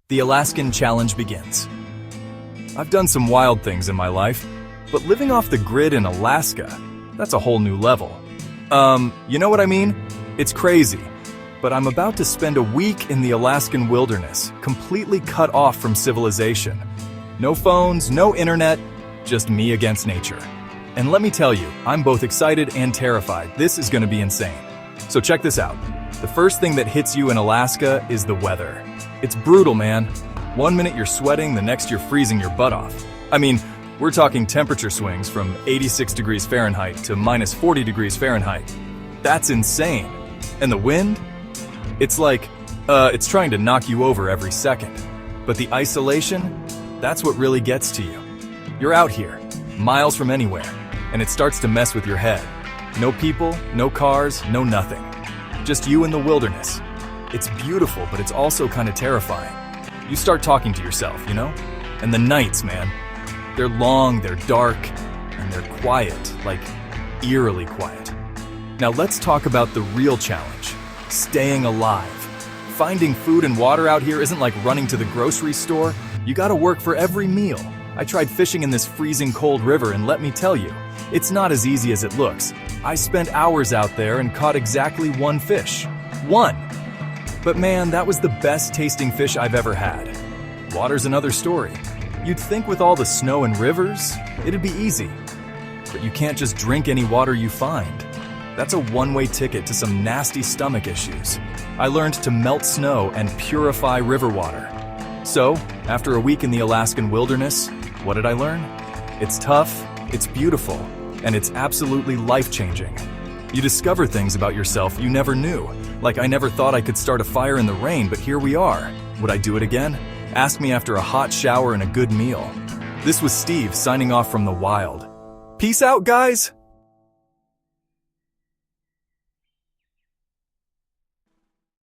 The Alaskan Challenge begins. I've done some wild things in my life, but living off the grid in Alaska, that's a whole new level. You know what I mean? It's crazy, but I'm about to spend a week in the Alaskan wilderness, completely cut off from civilization. No phones, no internet, just me against nature. And let me tell you, I'm both excited and terrified. This is gonna be insane. So check this out. The first thing that hits you in Alaska is the weather. It's brutal, man. One minute you're sweating, the next you're freezing your butt off. I mean, we're talking temperature swings from 86 degrees Fahrenheit to minus 40 degrees Fahrenheit. That's insane. And the wind? It's like, it's trying to knock you over every second. But the isolation, that's what really gets to you. You're out here, miles from anywhere, and it starts to mess with your head. No people, no cars, no nothing. Just you in the wilderness. It's beautiful, but it's also kind of terrifying. You start talking to yourself, you know? And the nights, man. They're long, they're dark, and they're quiet, like eerily quiet. Now let's talk about the real challenge, staying alive. Finding food and water out here isn't like running to the grocery store. You gotta work for every meal. I tried fishing in this freezing cold river, and let me tell you, it's not as easy as it looks. I spent hours out there and caught exactly one fish. One! But man, that was the best tasting fish I've ever had. Water's another story. You'd think with all the snow and rivers, it'd be easy. But you can't just drink any water you find. That's a one-way ticket to some nasty stomach issues. I learned to melt snow and purify river water. So, after a week in the Alaskan wilderness, what did I learn? It's tough, it's beautiful, and it's absolutely life-changing. You discover things about yourself you never knew. Like I never thought I could start a fire in the rain, but here we are. Would I do it again? Ask me after a hot shower and a good meal. This was Steve signing off from the wild. Peace out, guys!